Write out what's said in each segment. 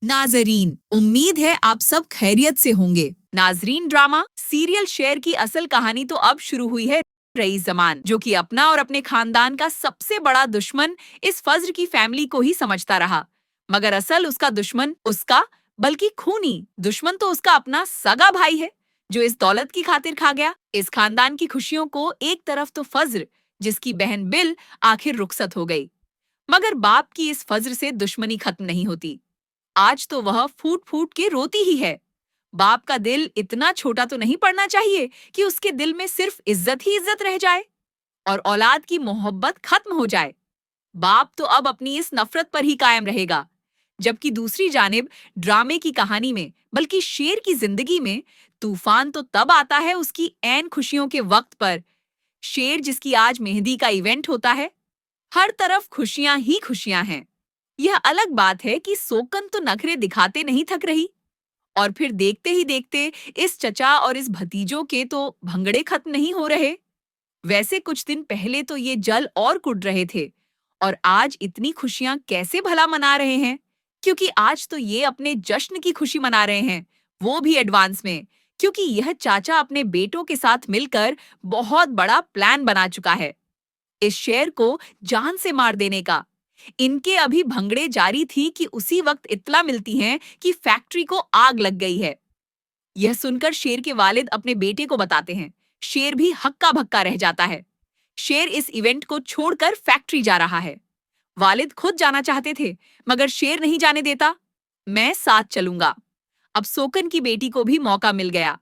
नाजरीन, उम्मीद है आप सब खैरियत से होंगे। नाजरीन, ड्रामा सीरियल शेर की असल कहानी तो अब शुरू हुई है। रईस जमान, जो कि अपना और अपने खानदान का सबसे बड़ा दुश्मन इस फज्र की फैमिली को ही समझता रहा, मगर असल उसका दुश्मन उसका बल्कि खूनी दुश्मन तो उसका अपना सगा भाई है, जो इस दौलत की खातिर खा गया इस खानदान की खुशियों को। एक तरफ तो फज्र, जिसकी बहन बिल आखिर रुखसत हो गई, मगर बाप की इस फज्र से दुश्मनी खत्म नहीं होती। आज तो वह फूट फूट के रोती ही है। बाप का दिल इतना छोटा तो नहीं पड़ना चाहिए कि उसके दिल में सिर्फ इज्जत ही इज्जत रह जाए और औलाद की मोहब्बत खत्म हो जाए। बाप तो अब अपनी इस नफरत पर ही कायम रहेगा। जबकि दूसरी जानिब ड्रामे की कहानी में, बल्कि शेर की जिंदगी में, तूफान तो तब आता है उसकी ऐन खुशियों के वक्त पर। शेर जिसकी आज मेहंदी का इवेंट होता है, हर तरफ खुशियां ही खुशियां हैं। यह अलग बात है कि सोकन तो नखरे दिखाते नहीं थक रही, और फिर देखते ही देखते इस चचा और इस भतीजों के तो भंगड़े खत्म नहीं हो रहे। वैसे कुछ दिन पहले तो ये जल और कुट रहे थे, और आज इतनी खुशियां कैसे भला मना रहे हैं? क्योंकि आज तो ये अपने जश्न की खुशी मना रहे हैं, वो भी एडवांस में, क्योंकि यह चाचा अपने बेटों के साथ मिलकर बहुत बड़ा प्लान बना चुका है इस शेर को जान से मार देने का। इनके अभी भंगड़े जारी थी कि उसी वक्त इत्तला मिलती है कि फैक्ट्री को आग लग गई है। यह सुनकर शेर के वालिद अपने बेटे को बताते हैं। शेर भी हक्का भक्का रह जाता है। शेर इस इवेंट को छोड़कर फैक्ट्री जा रहा है। वालिद खुद जाना चाहते थे, मगर शेर नहीं जाने देता। मैं साथ चलूंगा। अब सोकन की बेटी को भी मौका मिल गया।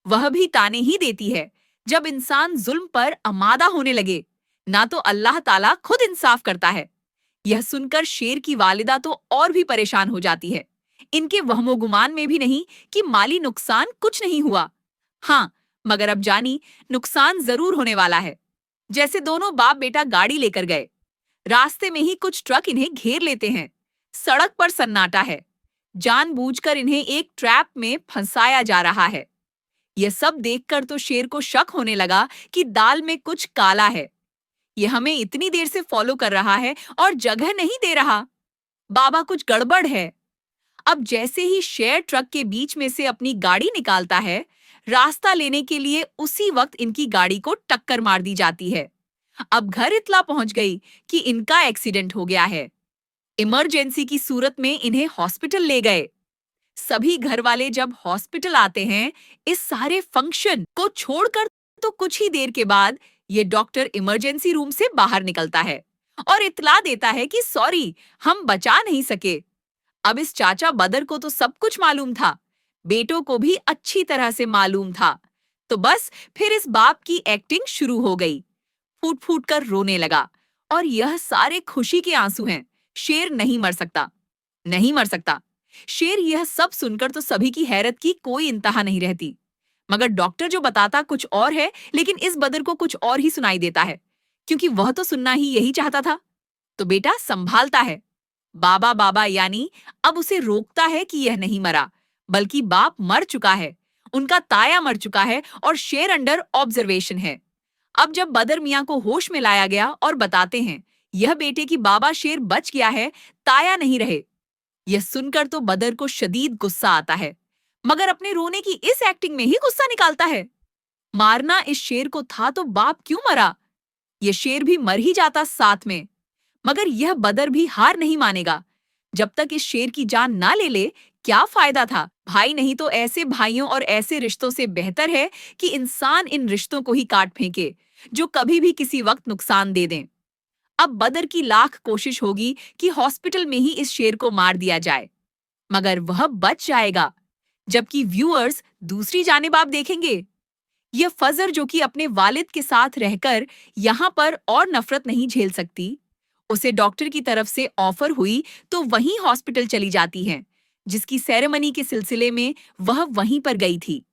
वह भी ताने ही देती है। जब इंसान जुल्म पर आमादा होने लगे, ना तो अल्लाह ताला खुद इंसाफ करता है। यह सुनकर शेर की वालिदा तो और भी परेशान हो जाती है। इनके वहमो गुमान में भी नहीं कि माली नुकसान कुछ नहीं हुआ। हाँ, मगर अब जानी नुकसान जरूर होने वाला है। जैसे दोनों बाप बेटा गाड़ी लेकर गए, रास्ते में ही कुछ ट्रक इन्हें घेर लेते हैं। सड़क पर सन्नाटा है। जानबूझकर इन्हें एक ट्रैप में फंसाया जा रहा है। यह सब देखकर तो शेर को शक होने लगा कि दाल में कुछ काला है। ये हमें इतनी देर से फॉलो कर रहा है और जगह नहीं दे रहा। बाबा, कुछ गड़बड़ है। अब जैसे ही शेयर ट्रक के बीच में से अपनी गाड़ी निकालता है, रास्ता लेने के लिए उसी वक्त इनकी गाड़ी को टक्कर मार दी जाती है। अब घर इत्तला पहुंच गई कि इनका एक्सीडेंट हो गया है। इमरजेंसी की सूरत में इन्हें हॉस्पिटल ले गए। सभी घर वाले जब हॉस्पिटल आते हैं, इस सारे फंक्शन को छोड़कर, तो कुछ ही देर के बाद ये डॉक्टर इमरजेंसी रूम से बाहर निकलता है और इत्तला देता है कि सॉरी, हम बचा नहीं सके। अब इस चाचा बदर को तो सब कुछ मालूम था, बेटों को भी अच्छी तरह से मालूम था। तो बस फिर इस बाप की एक्टिंग शुरू हो गई। फूट फूट कर रोने लगा, और यह सारे खुशी के आंसू हैं। शेर नहीं मर सकता, नहीं मर सकता। शेर यह सब सुनकर तो सभी की हैरत की कोई इंतहा नहीं रहती। मगर डॉक्टर जो बताता कुछ और है, लेकिन इस बदर को कुछ और ही सुनाई देता है, क्योंकि वह तो सुनना ही यही चाहता था। तो बेटा संभालता है। बाबा बाबा यानी अब उसे रोकता है कि यह नहीं मरा, बल्कि बाप मर चुका है, उनका ताया मर चुका है और शेर अंडर ऑब्जर्वेशन है। अब जब बदर मियां को होश में लाया गया और बताते हैं यह बेटे की बाबा शेर बच गया है, ताया नहीं रहे। यह सुनकर तो बदर को शदीद गुस्सा आता है, मगर अपने रोने की इस एक्टिंग में ही गुस्सा निकालता है। मारना इस शेर को था तो बाप क्यों मरा? ये शेर भी मर ही जाता साथ में। मगर यह बदर भी हार नहीं मानेगा। जब तक इस शेर की जान ना ले ले, क्या फायदा था? भाई नहीं तो ऐसे भाइयों और ऐसे रिश्तों से बेहतर है कि इंसान इन रिश्तों को ही काट फेंके, जो कभी भी किसी वक्त नुकसान दे दें। अब बदर की लाख कोशिश होगी कि हॉस्पिटल में ही इस शेर को मार दिया जाए, मगर वह बच जाएगा। जबकि व्यूअर्स दूसरी जानिब आप देखेंगे, यह फजर जो कि अपने वालिद के साथ रहकर यहाँ पर और नफरत नहीं झेल सकती, उसे डॉक्टर की तरफ से ऑफर हुई तो वहीं हॉस्पिटल चली जाती है, जिसकी सेरेमनी के सिलसिले में वह वहीं पर गई थी।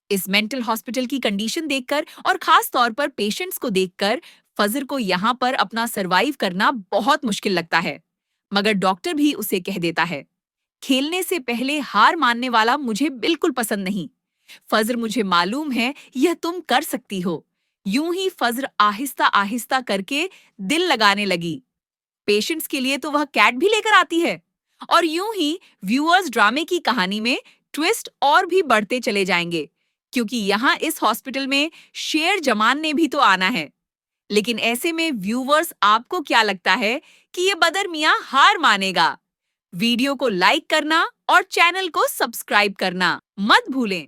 इस मेंटल हॉस्पिटल की कंडीशन देखकर और खास तौर पर पेशेंट्स को देखकर फजर को यहाँ पर अपना सरवाइव करना बहुत मुश्किल लगता है। मगर डॉक्टर भी उसे कह देता है, खेलने से पहले हार मानने वाला मुझे बिल्कुल पसंद नहीं। फजर, मुझे मालूम है यह तुम कर सकती हो। यूं ही फजर आहिस्ता आहिस्ता करके दिल लगाने लगी। पेशेंट्स के लिए तो वह कैट भी लेकर आती है और यूं ही व्यूअर्स ड्रामे की कहानी में ट्विस्ट और भी बढ़ते चले जाएंगे, क्योंकि यहाँ इस हॉस्पिटल में शेर जमान ने भी तो आना है। लेकिन ऐसे में व्यूअर्स, आपको क्या लगता है कि ये बदर मियां हार मानेगा? वीडियो को लाइक करना और चैनल को सब्सक्राइब करना मत भूलें।